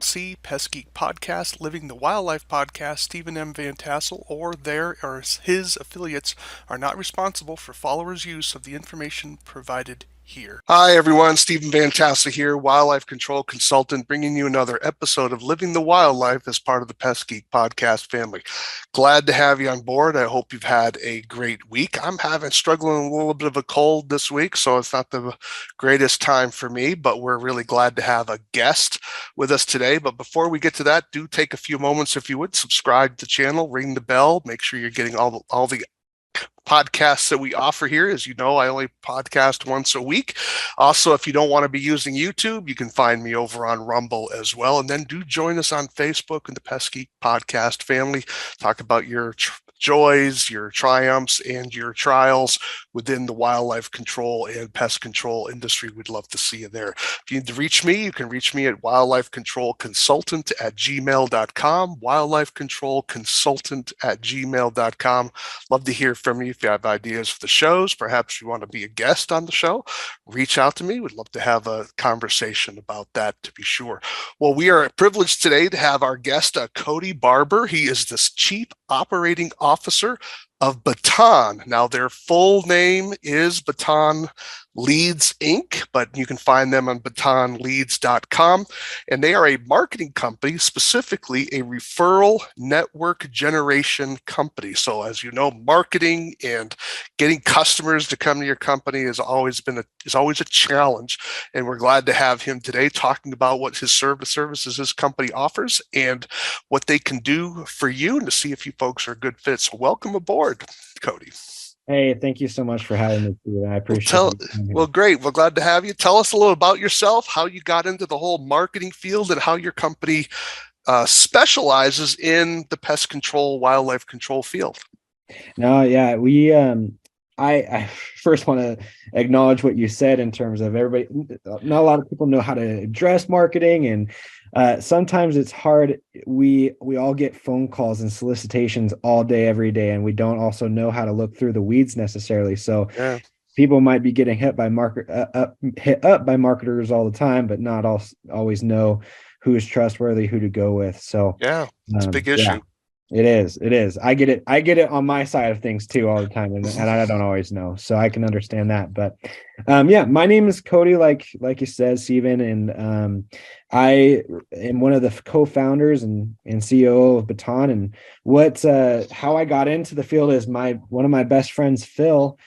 LLC, Pest Geek Podcast, Living the Wildlife Podcast, Stephen M. Vantassel, or their or his affiliates are not responsible for followers' use of the information provided here. Hi, everyone. Stephen Vantassel here, wildlife control consultant, bringing you another episode of Living the Wildlife as part of the Pest Geek Podcast family. Glad to have you on board. I hope you've had a great week. I'm struggling with a little bit of a cold this week, so it's not the greatest time for me, but we're really glad to have a guest with us today. But before we get to that, do take a few moments, if you would, subscribe to the channel, ring the bell, make sure you're getting all the podcasts that we offer here. As you know, I only podcast once a week. Also, if you don't want to be using YouTube, you can find me over on Rumble as well. And then do join us on Facebook and the Pest Geek Podcast family. Talk about your joys, your triumphs, and your trials within the wildlife control and pest control industry. We'd love to see you there. If you need to reach me, you can reach me at wildlifecontrolconsultant@gmail.com, wildlifecontrolconsultant@gmail.com. Love to hear from you. If you have ideas for the shows, perhaps you want to be a guest on the show, reach out to me. We'd love to have a conversation about that, to be sure. Well, we are privileged today to have our guest, Cody Barbour. He is the Chief Operating Officer of Baton. Now, their full name is Baton Leads Inc., but you can find them on batonleads.com. And they are a marketing company, specifically a referral network generation company. So as you know, marketing and getting customers to come to your company is always a challenge. And we're glad to have him today talking about what his services his company offers and what they can do for you, and to see if you folks are a good fit. So welcome aboard, Cody. Hey, thank you so much for having me, Stephen. I appreciate it. Well, great. We're glad to have you. Tell us a little about yourself, how you got into the whole marketing field, and how your company specializes in the pest control, wildlife control field. No, yeah, I first want to acknowledge what you said in terms of everybody. Not a lot of people know how to address marketing, and sometimes it's hard. We all get phone calls and solicitations all day, every day, and we don't also know how to look through the weeds necessarily. So yeah. People might be getting hit up by marketers all the time, but not always know who is trustworthy, who to go with. So yeah, it's a big issue. Yeah. It is. I get it on my side of things too all the time, and I don't always know, so I can understand that. But yeah, my name is Cody, like you said, Stephen, and I am one of the co-founders and CEO of Baton. And how I got into the field is one of my best friends, Phil,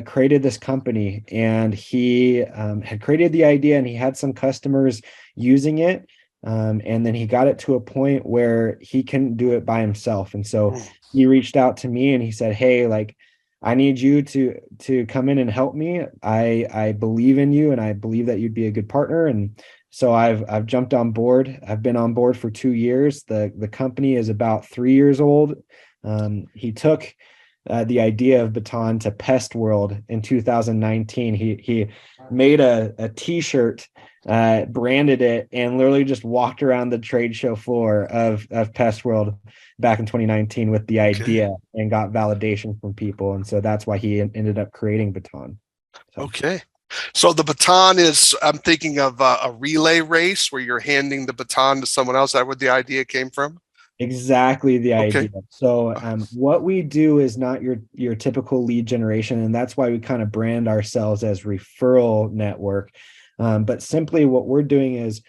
created this company, and he had created the idea, and he had some customers using it. And then he got it to a point where he couldn't do it by himself. And so he reached out to me and he said, hey, like, I need you to come in and help me. I believe in you, and I believe that you'd be a good partner. And so I've jumped on board. I've been on board for 2 years. The company is about 3 years old. He took the idea of Baton to Pest World in 2019. He made a t-shirt, branded it, and literally just walked around the trade show floor of Pest World back in 2019 with the idea, and got validation from people. And so that's why he ended up creating Baton. Okay. So the baton is, I'm thinking of a relay race where you're handing the baton to someone else. Is that where the idea came from? Exactly the idea. So what we do is not your typical lead generation, and that's why we kind of brand ourselves as referral network. But simply what we're doing is,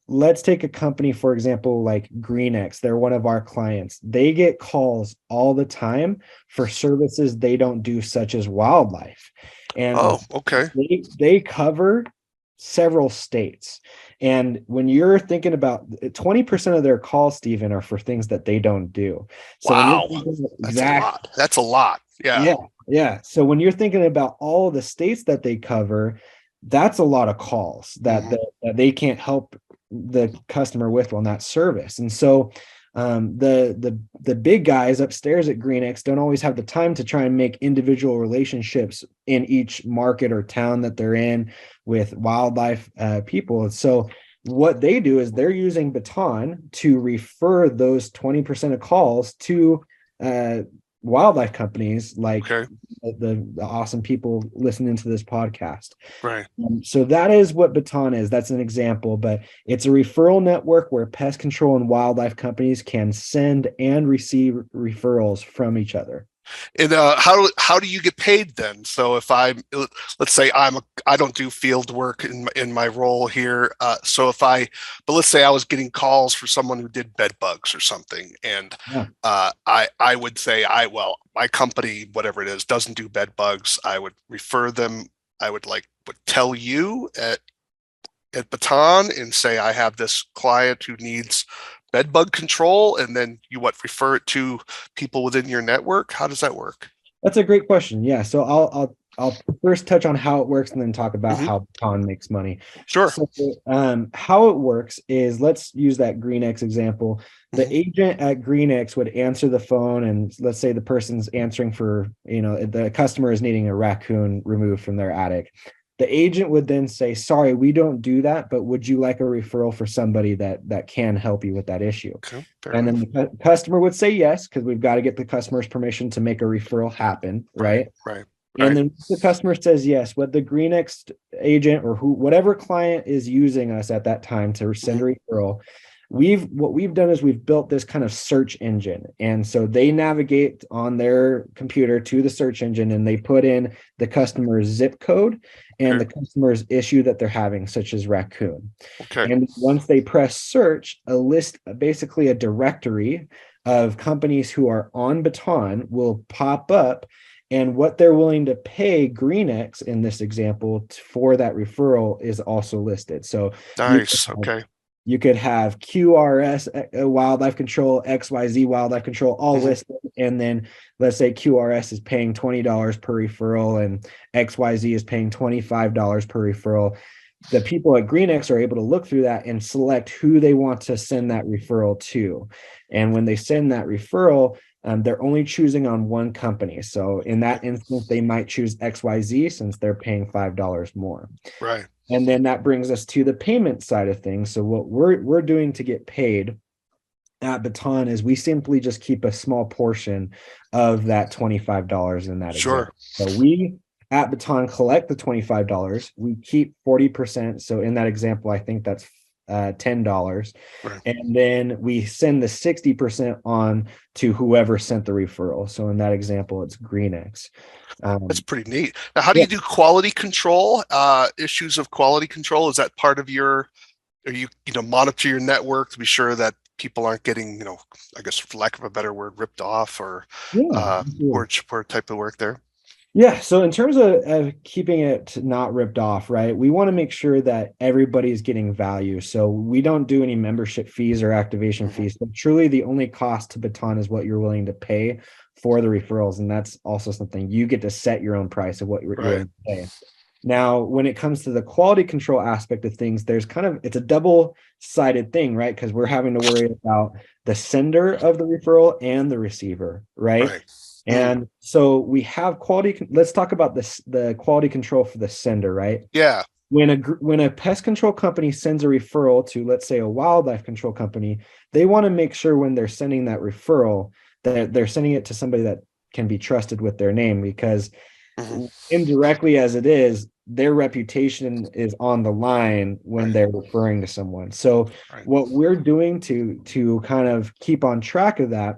let's take a company, for example, like GreenX. They're one of our clients. They get calls all the time for services they don't do, such as wildlife. And they cover several states. And when you're thinking about 20% of their calls, Stephen, are for things that they don't do. So wow, that's a lot. Yeah. So when you're thinking about all the states that they cover, that's a lot of calls that they can't help the customer with on that service. And so the big guys upstairs at GreenX don't always have the time to try and make individual relationships in each market or town that they're in with wildlife people. And so what they do is they're using Baton to refer those 20% of calls to wildlife companies like Okay. the awesome people listening to this podcast. Right. So that is what Baton is. That's an example, but it's a referral network where pest control and wildlife companies can send and receive referrals from each other. And how do you get paid then? So if let's say I don't do field work in my role here. So but let's say I was getting calls for someone who did bed bugs or something, and Yeah. I would say my company, whatever it is, doesn't do bed bugs. I would refer them. I would tell you at Baton and say I have this client who needs bed bug control, and then you refer it to people within your network. How does that work? That's a great question. Yeah. So I'll first touch on how it works and then talk about Mm-hmm. how Baton makes money. Sure. So how it works is, let's use that GreenX example. The Mm-hmm. agent at GreenX would answer the phone, and let's say the person's answering for, the customer is needing a raccoon removed from their attic. The agent would then say, sorry, we don't do that, but would you like a referral for somebody that can help you with that issue? Okay, fair And enough. then the customer would say yes, because we've got to get the customer's permission to make a referral happen, right? Right. And then the customer says yes, what the GreenX agent or whatever client is using us at that time to send a referral, what we've done is we've built this kind of search engine. And so they navigate on their computer to the search engine, and they put in the customer's zip code and the customer's issue that they're having, such as raccoon. Okay. And once they press search, a list, basically a directory of companies who are on Baton, will pop up, and what they're willing to pay GreenX in this example for that referral is also listed. So Nice. Okay. you could have QRS wildlife control, XYZ wildlife control, all listed. And then let's say QRS is paying $20 per referral and XYZ is paying $25 per referral. The people at GreenX are able to look through that and select who they want to send that referral to. And when they send that referral, they're only choosing on one company. So in that instance, they might choose XYZ since they're paying $5 more. Right. And then that brings us to the payment side of things. So what we're doing to get paid at Baton is we simply just keep a small portion of that $25 in that Sure. example. So we at Baton collect the $25. We keep 40%. So in that example, I think that's $10. Right. And then we send the 60% on to whoever sent the referral. So in that example, it's GreenX. That's pretty neat. Now, how do you do quality control? Issues of quality control, is that part of or you monitor your network to be sure that people aren't getting, I guess for lack of a better word, ripped off or poor type of work there? Yeah. So in terms of keeping it not ripped off, right, we want to make sure that everybody's getting value. So we don't do any membership fees or activation fees. But truly the only cost to Baton is what you're willing to pay for the referrals. And that's also something you get to set your own price of what you're willing to pay. Now, when it comes to the quality control aspect of things, it's a double-sided thing, right? Because we're having to worry about the sender of the referral and the receiver, right? And so we have quality. Let's talk about the quality control for the sender, right? Yeah. When a pest control company sends a referral to, let's say, a wildlife control company, they want to make sure when they're sending that referral that they're sending it to somebody that can be trusted with their name, because indirectly as it is, their reputation is on the line when they're referring to someone. So what we're doing to kind of keep on track of that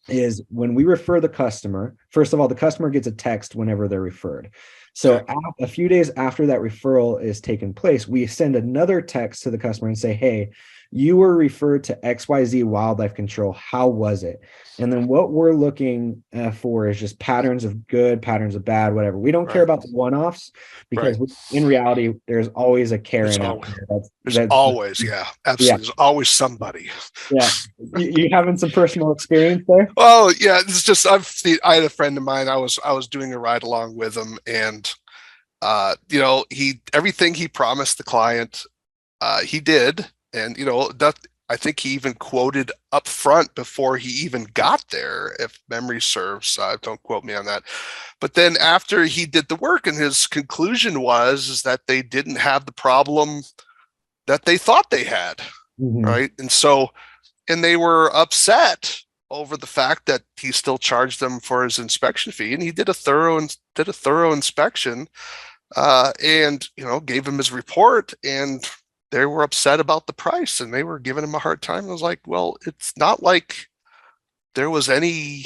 is when we refer the customer, first of all, the customer gets a text whenever they're referred. So a few days after that referral is taken place, we send another text to the customer and say, hey, you were referred to XYZ Wildlife Control. How was it? And then what we're looking for is just patterns of good, patterns of bad, whatever. We don't care about the one-offs, because in reality, there's always a Karen out there. There's always, yeah, absolutely. There's always somebody. Yeah. You having some personal experience there? Oh yeah, it's just I had a friend of mine. I was doing a ride along with him, and everything he promised the client, he did, and I think he even quoted up front before he even got there, if memory serves. Don't quote me on that. But then after he did the work, and his conclusion was that they didn't have the problem that they thought they had, right? And they were upset. over the fact that he still charged them for his inspection fee, and he did a thorough inspection, and gave him his report, and they were upset about the price, and they were giving him a hard time. I was like, well, it's not like there was nothing.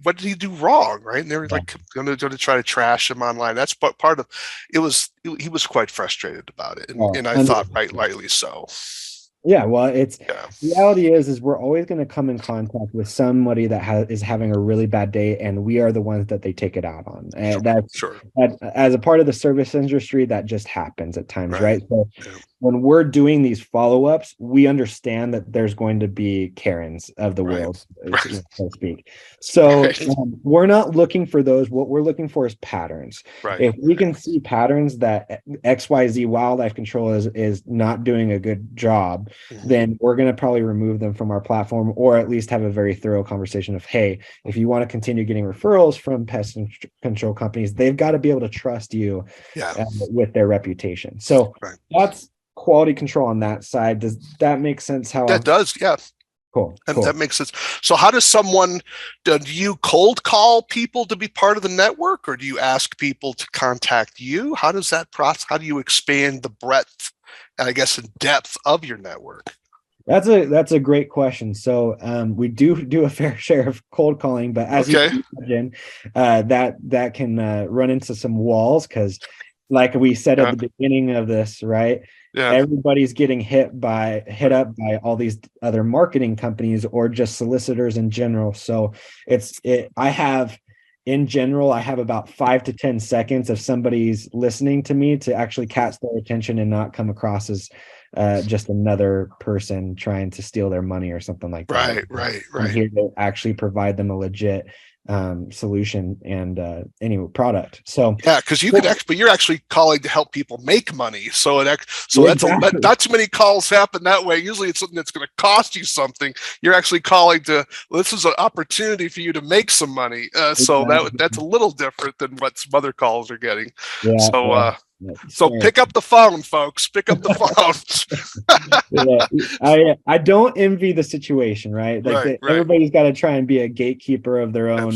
What did he do wrong, right? And they were like going to try to trash him online. That's part of it. He was quite frustrated about it, and I thought rightly so. Yeah, well, reality is we're always going to come in contact with somebody that is having a really bad day, and we are the ones that they take it out on. And that's sure. As a part of the service industry, that just happens at times, right? So when we're doing these follow-ups, we understand that there's going to be Karens of the world, so to speak. So we're not looking for those. What we're looking for is patterns. If we can see patterns that XYZ wildlife control is not doing a good job, then we're going to probably remove them from our platform, or at least have a very thorough conversation of, hey, if you want to continue getting referrals from pest control companies, they've got to be able to trust you with their reputation. So that's quality control on that side. Does that make sense? That does, yeah. Cool. That makes sense. So how does do you cold call people to be part of the network, or do you ask people to contact you? How does that process, how do you expand the breadth, and I guess in depth of your network? That's a great question. So we do a fair share of cold calling, but as you can imagine, that can run into some walls, because like we said at the beginning of this, right? Everybody's getting hit up by all these other marketing companies or just solicitors in general. So I have about 5 to 10 seconds of somebody's listening to me to actually catch their attention and not come across as just another person trying to steal their money or something like that. Right. I'm here to actually provide them a legit solution and product. So because you're actually calling to help people make money. So that's not too many calls happen that way. Usually it's something that's going to cost you something. You're actually calling this is an opportunity for you to make some money. So that's a little different than what some other calls are getting. So pick up the phone, folks. Pick up the phone. I don't envy the situation, right? Like everybody's got to try and be a gatekeeper of their own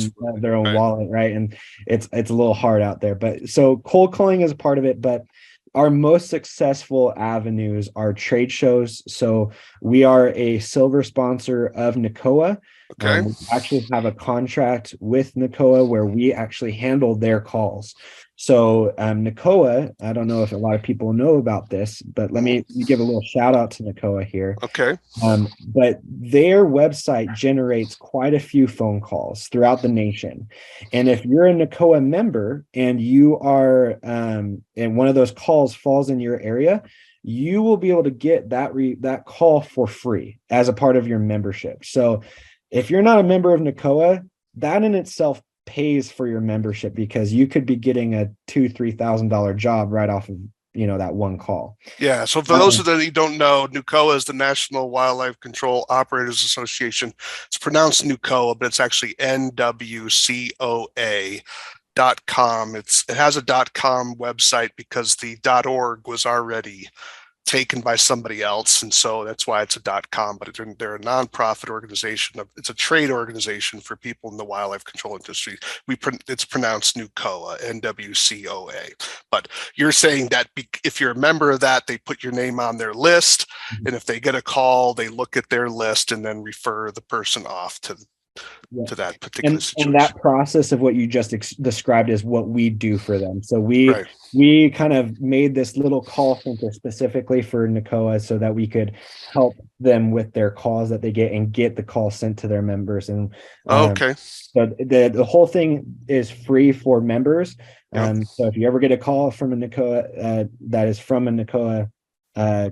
wallet, right? And it's a little hard out there. But so cold calling is a part of it, but our most successful avenues are trade shows. So we are a silver sponsor of NACOA. We actually have a contract with NACOA where we actually handle their calls. So NACOA, I don't know if a lot of people know about this, but let me give a little shout out to NACOA here. But their website generates quite a few phone calls throughout the nation. And if you're a NACOA member and you are, and one of those calls falls in your area, you will be able to get that call for free as a part of your membership. So if you're not a member of NACOA, that in itself pays for your membership, because you could be getting a $2,000-$3,000 job right off of that one call. So for those of you that don't know, NUCOA is the National Wildlife Control Operators Association. It's pronounced NUCOA, but it's actually NWCOA.com. It has a .com website because the .org was already taken by somebody else, and so that's why it's a .com. But they're a nonprofit organization. It's a trade organization for people in the wildlife control industry. It's pronounced NUCOA, NWCOA. But you're saying that if you're a member of that, they put your name on their list, and if they get a call, they look at their list and then refer the person off to that particular situation. And that process of what you just described is what we do for them. So we kind of made this little call center specifically for NACOA so that we could help them with their calls that they get and get the call sent to their members. And so the whole thing is free for members. So if you ever get a call from a NACOA that is from a NACOA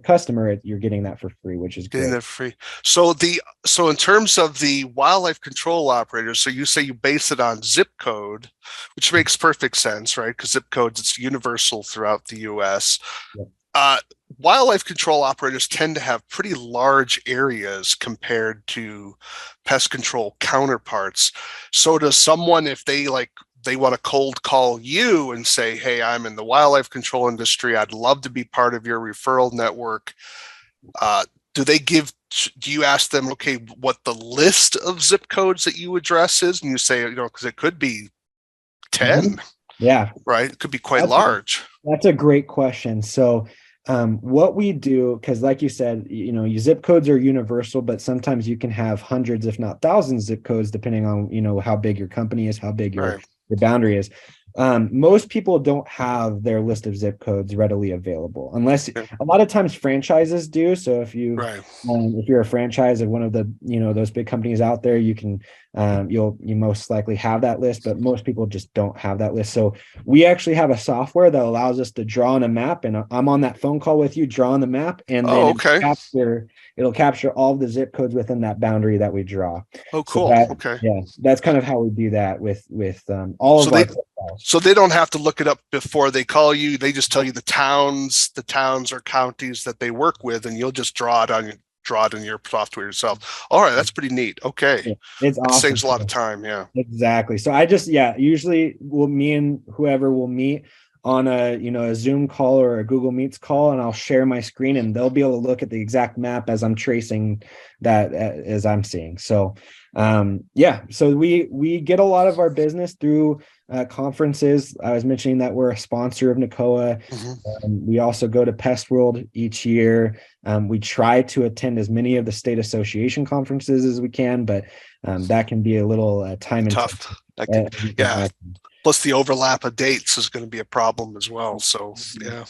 customer, you're getting that for free, which is getting that free. So in terms of the wildlife control operators, so you say you base it on zip code, which makes perfect sense, right? Because zip codes, it's universal throughout the US. Wildlife control operators tend to have pretty large areas compared to pest control counterparts. So does someone, if they want to cold call you and say, hey, I'm in the wildlife control industry, I'd love to be part of your referral network, do they give do you ask them, okay, what the list of zip codes that you address is? And you say, because it could be 10, Yeah, right? It could be quite that's large. that's a great question. So, what we do, because like you said, your zip codes are universal, but sometimes you can have hundreds, if not thousands, zip codes, depending on how big your company is, how big Right. your boundary is. Most people don't have their list of zip codes readily available, unless Yeah. a lot of times franchises do. So Right. if you're a franchise of one of the those big companies out there, you can you most likely have that list, but most people just don't have that list. So we actually have a software that allows us to draw on a map, and I'm on that phone call with you, draw on the map, and Oh, then okay. it'll capture all of the zip codes within that boundary that we draw. Oh, So cool. that Okay. yeah, that's kind of how we do that with all So of our they profiles. so they don't have to look it up before they call you. They just tell you the towns or counties that they work with, and you'll just draw it in your software yourself. All right, that's pretty neat. Okay. Yeah, it's That awesome. saves a lot of time. Yeah. Exactly. So usually me and whoever will meet on a Zoom call or a Google Meets call, and I'll share my screen, and they'll be able to look at the exact map as I'm tracing that as I'm seeing. So, so we get a lot of our business through conferences. I was mentioning that we're a sponsor of NACOA. Mm-hmm. We also go to Pest World each year. We try to attend as many of the state association conferences as we can, but that can be a little time intensive. Tough. I can, yeah. Plus the overlap of dates is going to be a problem as well. So yeah.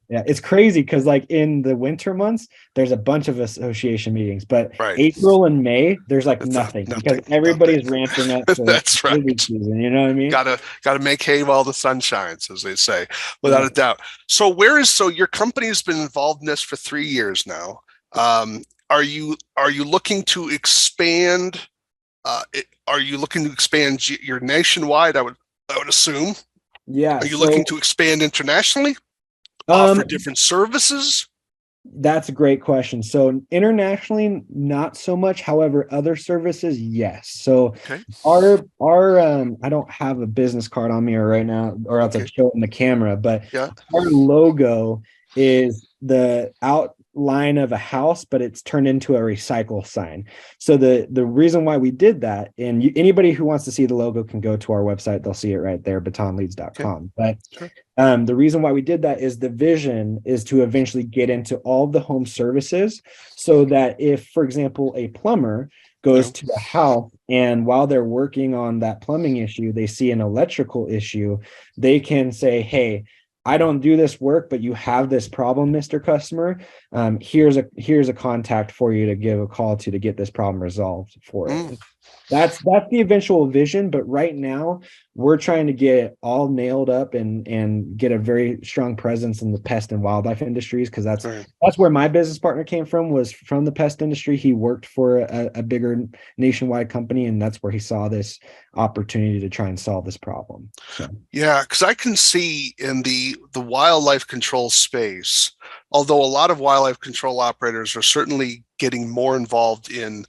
Yeah, it's crazy because like in the winter months, there's a bunch of association meetings, but Right. April and May, there's like It's nothing nothing. because everybody's ramping up for That's right. busy season. You know what I mean? Gotta make hay while the sun shines, as they say, without Yeah. a doubt. So your company has been involved in this for 3 years now. Are you looking to expand? Are you looking to expand your nationwide? I would assume. Yeah. Are you So looking to expand internationally? Offer um different services? that's a great question. So internationally, not so much. However, other services, yes. So Okay. our I don't have a business card on me right now, or else Okay. I'd show it in the camera, but Yeah. our logo is the outline of a house, but it's turned into a recycle sign. So the reason why we did that, and anybody who wants to see the logo can go to our website, they'll see it right there, Okay. batonleads.com. But Sure. the reason why we did that is the vision is to eventually get into all the home services, so that if, for example, a plumber Yeah. goes to a house and while they're working on that plumbing issue, they see an electrical issue, they can say, hey, I don't do this work, but you have this problem, Mr. Customer. Here's a contact for you to give a call to get this problem resolved for it. Mm, That's the eventual vision, but right now we're trying to get it all nailed up and get a very strong presence in the pest and wildlife industries, because right. that's where my business partner came from, was from the pest industry. He worked for a bigger nationwide company, and that's where he saw this opportunity to try and solve this problem. So Yeah, because I can see in the wildlife control space, although a lot of wildlife control operators are certainly getting more involved in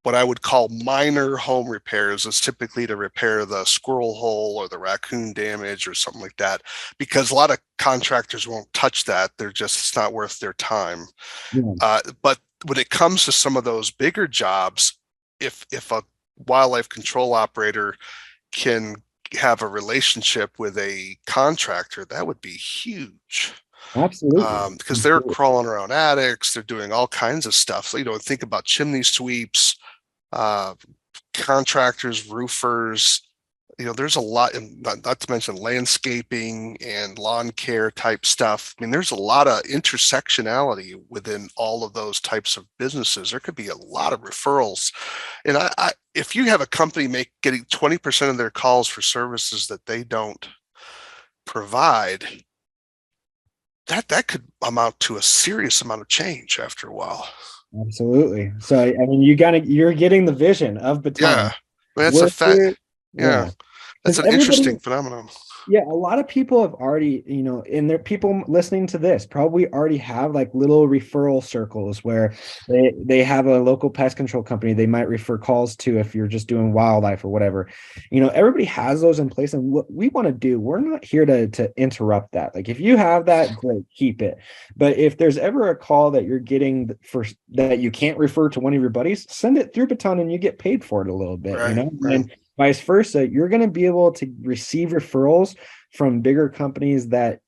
what I would call minor home repairs, is typically to repair the squirrel hole or the raccoon damage or something like that, because a lot of contractors won't touch that. It's not worth their time. yeah, But when it comes to some of those bigger jobs, if a wildlife control operator can have a relationship with a contractor, that would be huge. absolutely. Because they're crawling around attics, they're doing all kinds of stuff. So, think about chimney sweeps, uh, contractors, roofers. There's a lot, and not to mention landscaping and lawn care type stuff. I mean, there's a lot of intersectionality within all of those types of businesses. There could be a lot of referrals. And if you have a company getting 20% of their calls for services that they don't provide, that could amount to a serious amount of change after a while. Absolutely. So I mean, you're getting the vision of Yeah, Baton. that's a We're fact. here, Yeah, yeah, that's because an interesting phenomenon. Yeah, a lot of people have already, and there people listening to this probably already have like little referral circles where they have a local pest control company they might refer calls to if you're just doing wildlife or whatever. Everybody has those in place, and what we want to do, we're not here to interrupt that. Like if you have that, great, keep it. But if there's ever a call that you're getting for that you can't refer to one of your buddies, send it through Baton and you get paid for it a little bit, Right, And right. then vice versa, you're going to be able to receive referrals from bigger companies that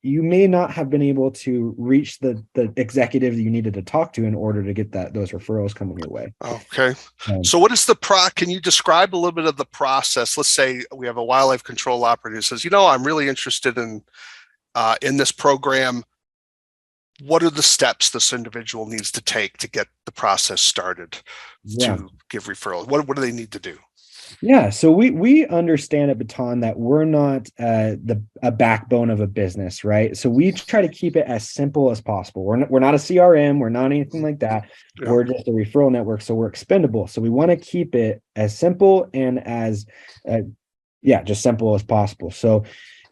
you may not have been able to reach the executive you needed to talk to in order to get those referrals coming your way. Okay. So what is can you describe a little bit of the process? Let's say we have a wildlife control operator who says, I'm really interested in this program. What are the steps this individual needs to take to get the process started to give referrals? What do they need to do? Yeah, so we understand at Baton that we're not a backbone of a business, right? So we try to keep it as simple as possible. We're not a CRM, we're not anything like that. Yeah. We're just a referral network, so we're expendable. So we want to keep it as simple and as just simple as possible. So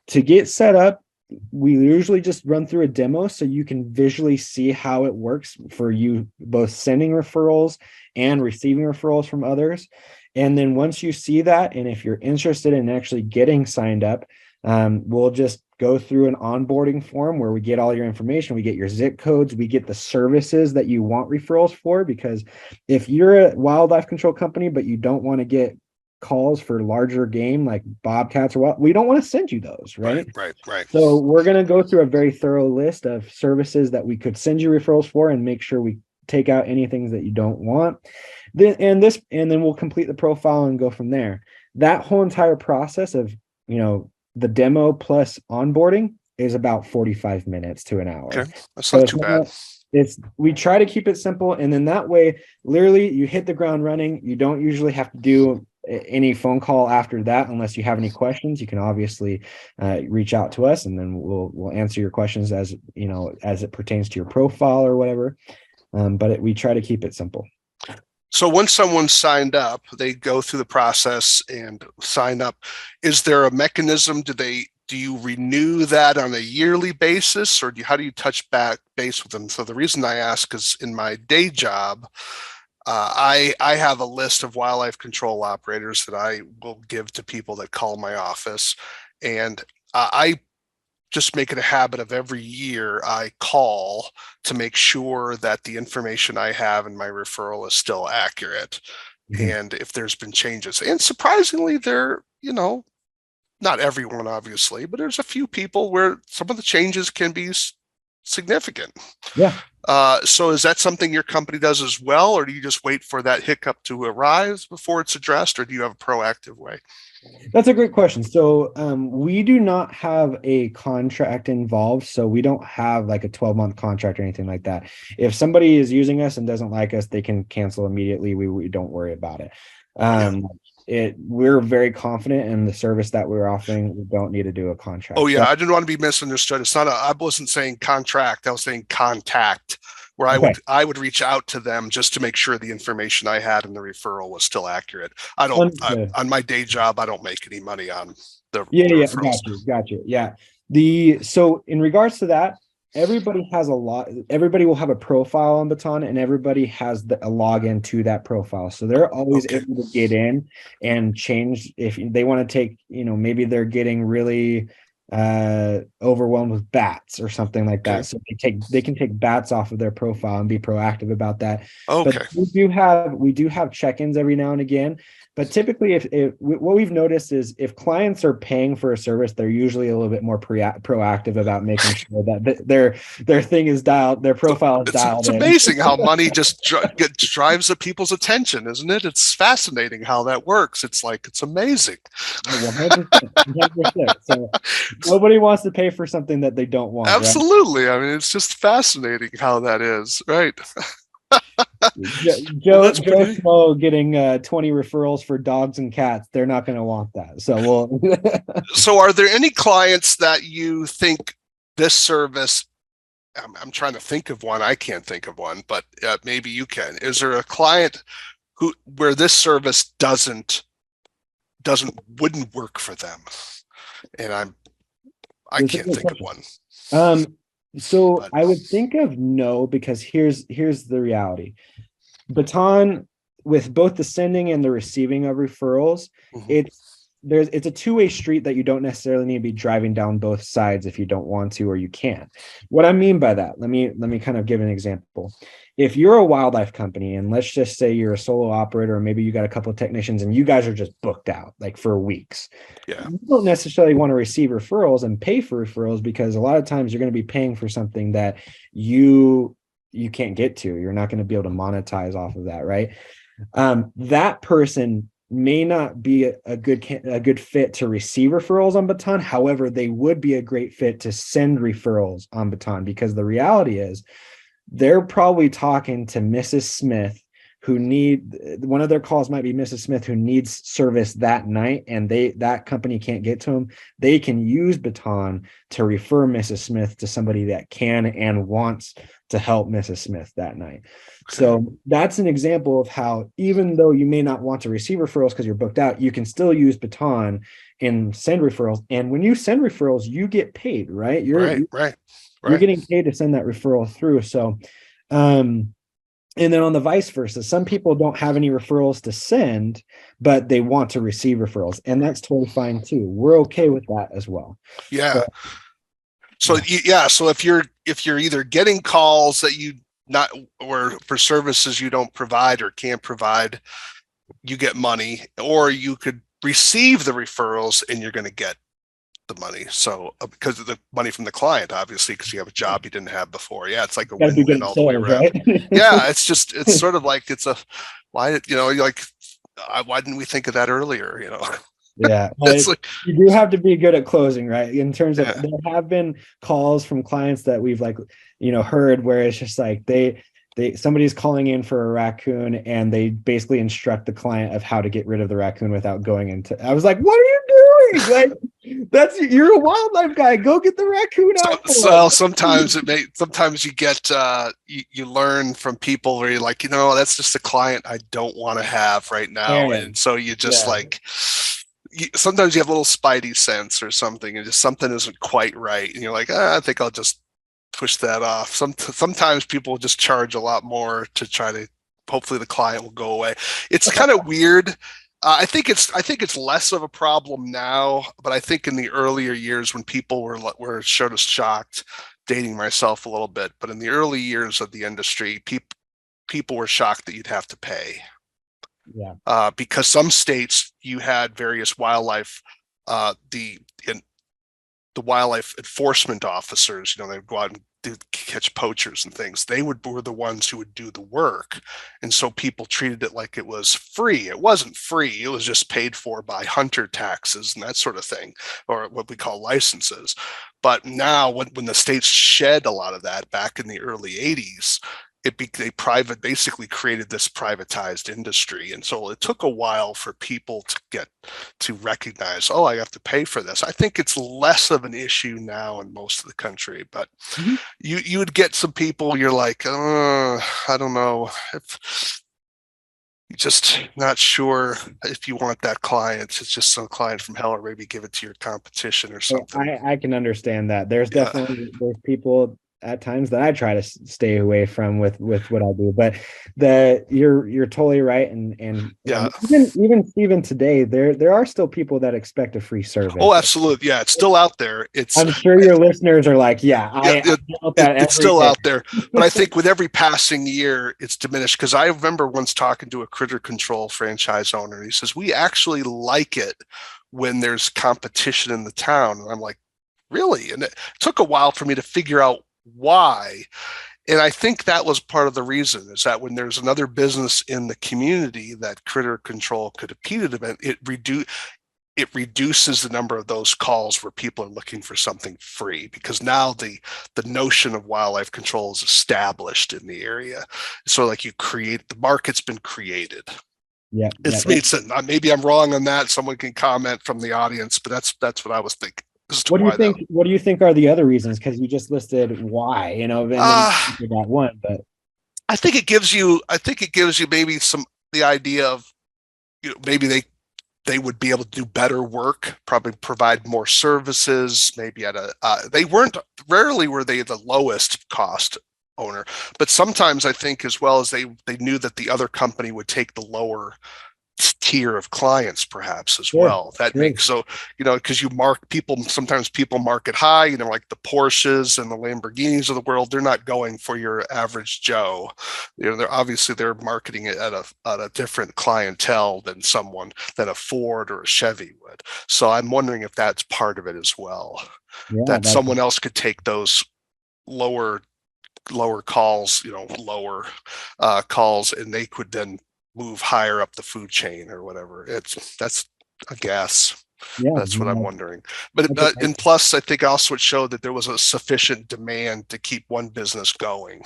to get set up, we usually just run through a demo so you can visually see how it works for you, both sending referrals and receiving referrals from others. And then once you see that, and if you're interested in actually getting signed up, we'll just go through an onboarding form where we get all your information. We get your zip codes, we get the services that you want referrals for, because if you're a wildlife control company, but you don't want to get calls for larger game like bobcats or what, we don't want to send you those, right? Right. So we're going to go through a very thorough list of services that we could send you referrals for and make sure we take out anything that you don't want. And then we'll complete the profile and go from there. That whole entire process of, the demo plus onboarding is about 45 minutes to an hour. Okay. That's not too bad. We try to keep it simple. And then that way, literally you hit the ground running. You don't usually have to do any phone call after that unless you have any questions. You can obviously reach out to us, and then we'll answer your questions as it pertains to your profile or whatever. But we try to keep it simple. So once someone's signed up, they go through the process and sign up. Is there a mechanism? Do you renew that on a yearly basis, or how do you touch base with them? So the reason I ask is in my day job, I have a list of wildlife control operators that I will give to people that call my office, and I just make it a habit of every year I call to make sure that the information I have in my referral is still accurate. Mm-hmm. And if there's been changes, and surprisingly, not everyone obviously, but there's a few people where some of the changes can be significant. Yeah. So is that something your company does as well, or do you just wait for that hiccup to arise before it's addressed, or do you have a proactive way? That's a great question. So we do not have a contract involved. So we don't have like a 12-month contract or anything like that. If somebody is using us and doesn't like us, they can cancel immediately. We don't worry about it. We're very confident in the service that we're offering. We don't need to do a contract. Oh yeah, I didn't want to be misunderstood. I wasn't saying contract. I was saying contact, where I would reach out to them just to make sure the information I had in the referral was still accurate. On my day job, I don't make any money on the referrals. Got you. Yeah. So in regards to that, everybody will have a profile on Baton, and everybody has a login to that profile. So they're always able to get in and change if they want to take, maybe they're getting really overwhelmed with bats or something like that. So they can take bats off of their profile and be proactive about that. Okay. But we do have check-ins every now and again. But typically, if what we've noticed is if clients are paying for a service, they're usually a little bit more proactive about making sure that their thing is dialed, their profile is dialed. It's amazing how money just drives the people's attention, isn't it? It's fascinating how that works. It's amazing. 100%. 100%. So nobody wants to pay for something that they don't want. Absolutely. Right? I mean, it's just fascinating how that is, right? Joe Smo getting 20 referrals for dogs and cats. They're not going to want that. So So are there any clients that you think this service, I'm trying to think of one. I can't think of one, but maybe you can. Is there a client where this service wouldn't work for them? And I It's a can't good think of question. one. So But I would think of no, because here's the reality. Baton, with both the sending and the receiving of referrals, mhm. it's a two-way street that you don't necessarily need to be driving down both sides if you don't want to or you can't. What I mean by that, let me kind of give an example. If you're a wildlife company and let's just say you're a solo operator, or maybe you got a couple of technicians and you guys are just booked out like for weeks, Yeah, you don't necessarily want to receive referrals and pay for referrals, because a lot of times you're going to be paying for something that you can't get to. You're not going to be able to monetize off of that, right? That person may not be a good fit to receive referrals on Baton. However, they would be a great fit to send referrals on Baton, because the reality is they're probably talking to Mrs. Smith, who need one of their calls might be Mrs. Smith, who needs service that night, and that company can't get to them. They can use Baton to refer Mrs. Smith to somebody that can and wants to help Mrs. Smith that night. okay. So that's an example of how, even though you may not want to receive referrals because you're booked out, you can still use Baton and send referrals. And when you send referrals, you get paid, right? Right, right, You're right. getting paid to send that referral through. So, um, and then on the vice versa, some people don't have any referrals to send, but they want to receive referrals, and that's totally fine too. We're okay with that as well. Yeah. So, So yeah, yeah, so if you're either getting calls that you not or for services you don't provide or can't provide, you get money, or you could receive the referrals and you're going to get the money. So because of the money from the client, obviously, because you have a job you didn't have before. Yeah, it's like a got to be good win-win at all the way sales, around. right? Yeah, it's sort of like it's a why you're like why didn't we think of that earlier? Yeah, It's like you do have to be good at closing, right? In terms of, yeah, there have been calls from clients that we've like, heard where it's just like somebody's calling in for a raccoon and they basically instruct the client of how to get rid of the raccoon without going into. I was like, what are you doing? Like, you're a wildlife guy. Go get the raccoon out for so us. sometimes you get you learn from people where you're like, that's just a client I don't want to have right now. Yeah, And so you just yeah. like sometimes you have a little spidey sense or something, and just something isn't quite right. And you're like, I think I'll just push that off. Sometimes people just charge a lot more to try to hopefully the client will go away. It's kind of weird. I think it's less of a problem now, but I think in the earlier years when people were sort of shocked, dating myself a little bit, but in the early years of the industry, people were shocked that you'd have to pay Yeah. because some states you had various wildlife the in, the wildlife enforcement officers, they would go out and catch poachers and things. They were the ones who would do the work, and so people treated it like it was free. It wasn't free. It was just paid for by hunter taxes and that sort of thing, or what we call licenses. But now, when the states shed a lot of that back in the early '80s, they basically created this privatized industry, and so it took a while for people to get to recognize, oh, I have to pay for this. I think it's less of an issue now in most of the country, but Mhm. you would get some people you're like, I don't know if you're just not sure if you want that client. It's just some client from hell, or maybe give it to your competition or something. I can understand that. Yeah, There's people at times that I try to stay away from with what I do, but you're totally right, yeah. and even today there are still people that expect a free Oh, service. absolutely. Yeah, it's still out there. I'm sure your listeners are like, yeah, Yeah, I deal with that it's every still day. out there, but I think with every passing year, it's diminished. Because I remember once talking to a critter control franchise owner. He says we actually like it when there's competition in the town, and I'm like, really? And it took a while for me to figure out why. And I think that was part of the reason, is that when there's another business in the community that critter control could compete at, it reduces the number of those calls where people are looking for something free, because now the notion of wildlife control is established in the area. So like the market's been created. Yeah, yeah. It's made sense. Maybe I'm wrong on that. Someone can comment from the audience, but that's what I was thinking as to What do you why that. think? What do you think are the other reasons? Because you just listed why, and then Uh you got one, but I think it gives you maybe the idea of, maybe they they would be able to do better work, probably provide more services, maybe at they weren't, rarely were they the lowest cost owner, but sometimes I think as well as they knew that the other company would take the lower tier of clients perhaps as Sure, well. That sure. makes, so, because you mark people, sometimes people market high, like the Porsches and the Lamborghinis of the world, they're not going for your average Joe. They're marketing it at a different clientele than a Ford or a Chevy would. So I'm wondering if that's part of it as well, Yeah, that someone else could take those lower calls, lower calls, and they could then move higher up the food chain or whatever. That's a guess. yeah, That's what I'm wondering. But that's and plus, I think also it showed that there was a sufficient demand to keep one business going.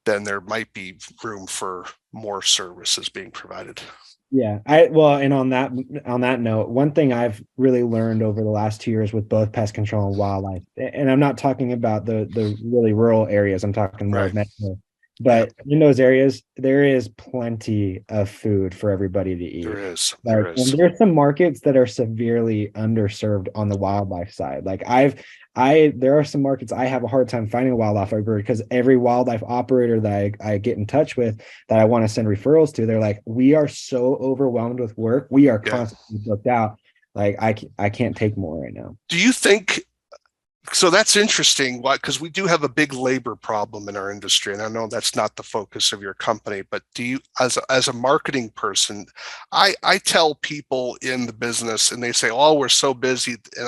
Then there might be room for more services being provided. Yeah, and on that note, one thing I've really learned over the last 2 years with both pest control and wildlife, and I'm not talking about the really rural areas, I'm talking more Right. metro, Yep. but in those areas, there is plenty of food for everybody to There eat. is. Like, There and is. there's some markets that are severely underserved on the wildlife side. Like there are some markets I have a hard time finding a wildlife operator because every wildlife operator that I get in touch with that I want to send referrals to, they're like, we are so overwhelmed with work. We are Yeah. constantly booked out. Like I can't take more right now. Do you think so? That's interesting. Why? Because we do have a big labor problem in our industry, and I know that's not the focus of your company. But do you, as a marketing person, I tell people in the business, and they say, "Oh, we're so busy," and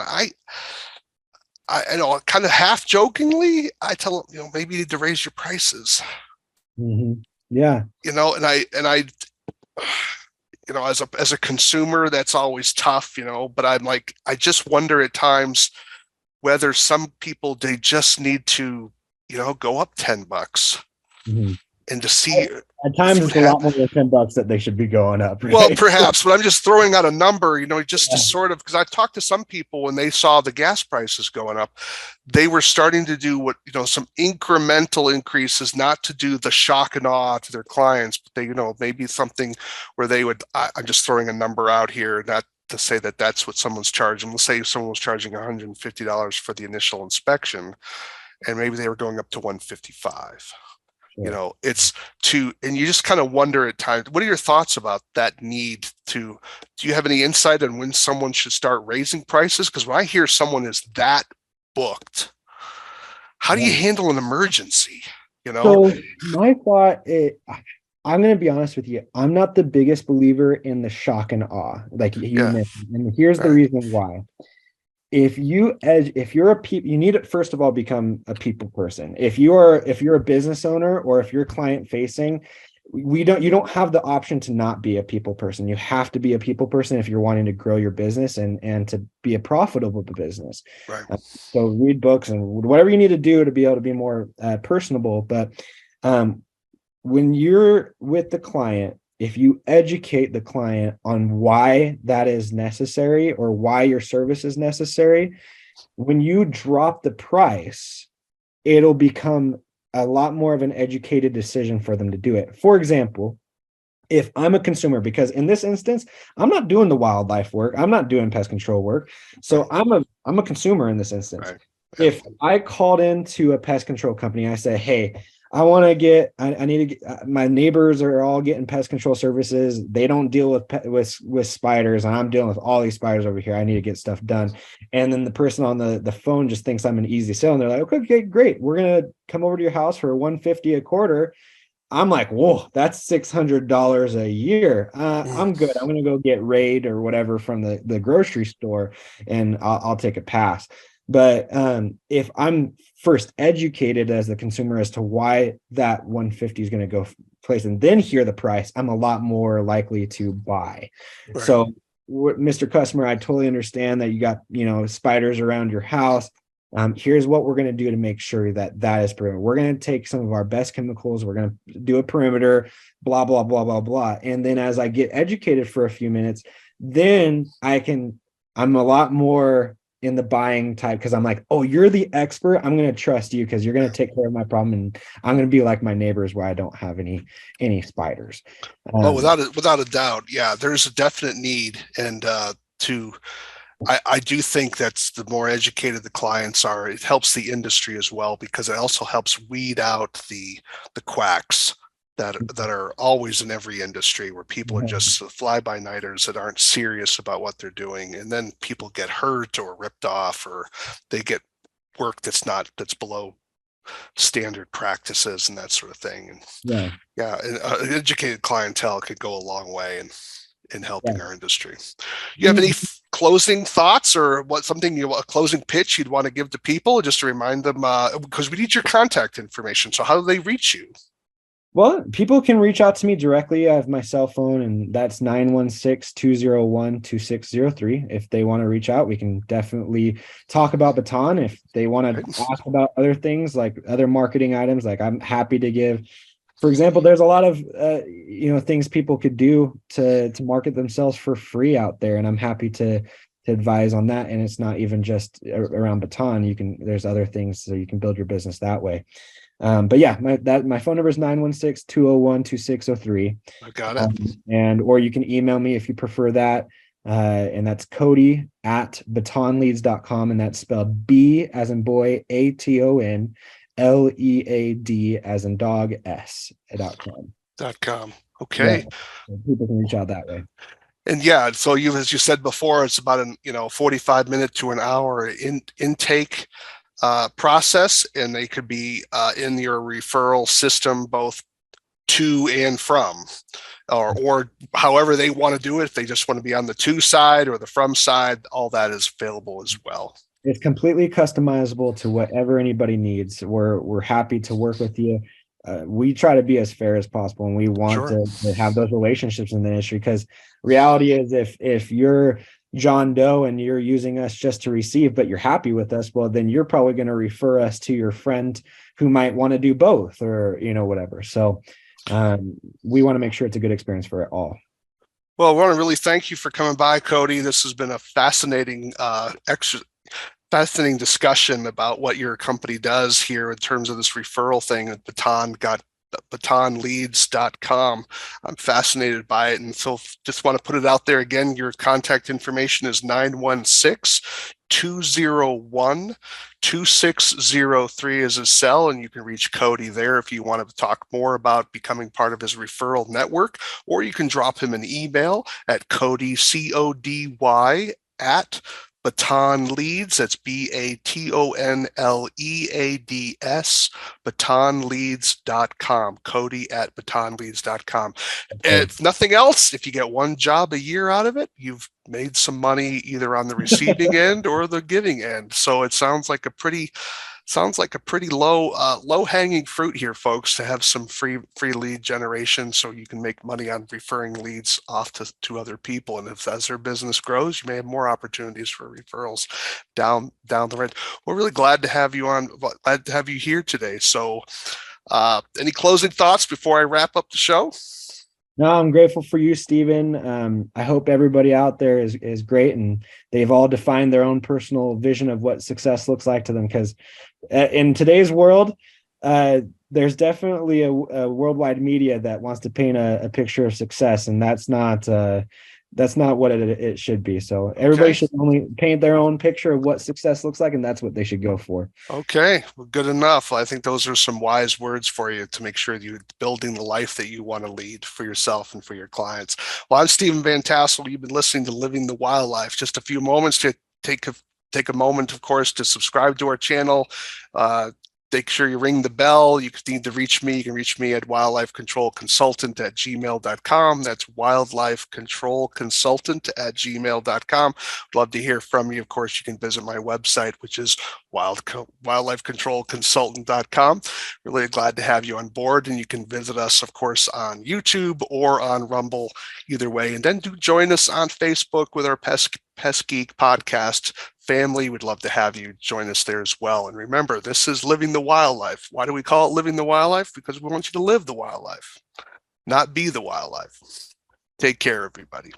I know, kind of half jokingly, I tell them, maybe you need to raise your prices. Mm-hmm. Yeah. And I as a consumer, that's always tough, but I'm like, I just wonder at times whether some people, they just need to, go up $10 Mm-hmm. and to see At times, food it's a lot more than $10 that they should be going up, well, right? perhaps, but I'm just throwing out a number, just to Yeah. sort of, because I talked to some people when they saw the gas prices going up, they were starting to do what, some incremental increases, not to do the shock and awe to their clients, but they, maybe something where they would, I'm just throwing a number out here, not to say that that's what someone's charging. Let's say someone was charging $150 for the initial inspection, and maybe they were going up to 155. Sure. It's and you just kind of wonder at times, what are your thoughts about that need to, do you have any insight on when someone should start raising prices? Because when I hear someone is that booked, how do you Yeah. handle an emergency? So my thought, I'm going to be honest with you. I'm not the biggest believer in the shock and awe, like you Yeah. mentioned. And here's the Right. reason why. If you're a people, you need to first of all become a people person. If you're a business owner or if you're client facing, you don't have the option to not be a people person. You have to be a people person if you're wanting to grow your business and to be a profitable business. Right. So read books and whatever you need to do to be able to be more personable. But when you're with the client, if you educate the client on why that is necessary or why your service is necessary, when you drop the price, it'll become a lot more of an educated decision for them to do it. For example, if I'm a consumer, because in this instance, I'm not doing the wildlife work, I'm not doing pest control work. So Right. I'm a consumer in this instance. Right. Yeah. If I called into a pest control company, I say, hey, I need to get, my neighbors are all getting pest control services. They don't deal with spiders, and I'm dealing with all these spiders over here. I need to get stuff done. And then the person on the phone just thinks I'm an easy sell, and they're like, okay, great. We're gonna come over to your house for $150 a quarter. I'm like, whoa, that's $600 a year. Mm. I'm good. I'm gonna go get Raid or whatever from the grocery store, and I'll take a pass. But if I'm first educated as the consumer as to why that 150 is going to go place, and then hear the price, I'm a lot more likely to buy. Right. So, Mr. Customer, I totally understand that you got spiders around your house. Here's what we're going to do to make sure that is perimeter. We're going to take some of our best chemicals. We're going to do a perimeter, blah, blah, blah, blah, blah. And then as I get educated for a few minutes, then I'm a lot more in the buying type because I'm like, oh, you're the expert. I'm going to trust you because you're going to take care of my problem, and I'm going to be like my neighbors where I don't have any spiders. Well, Um, without a doubt, yeah, there's a definite need, and to I do think that's the more educated the clients are, it helps the industry as well because it also helps weed out the quacks that are always in every industry where people are just fly-by-nighters that aren't serious about what they're doing, and then people get hurt or ripped off, or they get work that's below standard practices and that sort of thing. And yeah, yeah, an educated clientele could go a long way in yeah. helping our industry. You have any closing thoughts or a closing pitch you'd want to give to people just to remind them, because we need your contact information. So how do they reach you? Well, people can reach out to me directly. I have my cell phone, and that's 916-201-2603. If they want to reach out, we can definitely talk about Baton. If they want to ask about other things like other marketing items, like I'm happy to give. For example, there's a lot of things people could do to market themselves for free out there, and I'm happy to advise on that. And it's not even just around Baton. There's other things so you can build your business that way. But yeah, my phone number is 916-201-2603. I got it. Or you can email me if you prefer that. And that's Cody at batonleads.com. And that's spelled B as in boy, ATON, LEAD as in dog, S.com. .com. Yeah. Okay. People can reach out that way. And yeah, so as you said before, it's about 45-minute to an hour intake process, and they could be in your referral system both to and from, or however they want to do it. If they just want to be on the to side or the from side, all that is available as well. It's completely customizable to whatever anybody needs. We're happy to work with you. We try to be as fair as possible, and we want Sure. to have those relationships in the industry, because reality is if you're John Doe and you're using us just to receive, but you're happy with us, well, then you're probably going to refer us to your friend who might want to do both, or whatever. So we want to make sure it's a good experience for it all. Well, I want to really thank you for coming by, Cody. This has been a fascinating discussion about what your company does here in terms of this referral thing at batonleads.com. I'm fascinated by it. And so just want to put it out there again. Your contact information is 916-201-2603 as a cell, and you can reach Cody there if you want to talk more about becoming part of his referral network, or you can drop him an email at Cody, CODY, at Baton Leads, that's BATONLEADS, batonleads.com, Cody at batonleads.com. If nothing else, if you get one job a year out of it, you've made some money either on the receiving end or the giving end. So it sounds like a pretty low hanging fruit here, folks, to have some free lead generation so you can make money on referring leads off to other people. And if as their business grows, you may have more opportunities for referrals down the road. We're really glad to have you here today. So any closing thoughts before I wrap up the show? No, I'm grateful for you, Stephen. I hope everybody out there is great, and they've all defined their own personal vision of what success looks like to them. Because in today's world, there's definitely a worldwide media that wants to paint a picture of success, and that's not what it should be. So everybody should only paint their own picture of what success looks like, and that's what they should go for. Okay, well, good enough. I think those are some wise words for you to make sure that you're building the life that you want to lead for yourself and for your clients. Well, I'm Stephen Vantassel. You've been listening to Living the Wildlife. Just a few moments to take a moment, of course, to subscribe to our channel. Make sure you ring the bell. You need to reach me. You can reach me at wildlifecontrolconsultant@gmail.com. That's wildlifecontrolconsultant@gmail.com. Love to hear from you. Of course, you can visit my website, which is wildlifecontrolconsultant.com. Really glad to have you on board. And you can visit us, of course, on YouTube or on Rumble, either way. And then do join us on Facebook with our Pest Geek podcast family. We'd love to have you join us there as well. And remember, this is Living the Wildlife. Why do we call it Living the Wildlife? Because we want you to live the wildlife, not be the wildlife. Take care, everybody.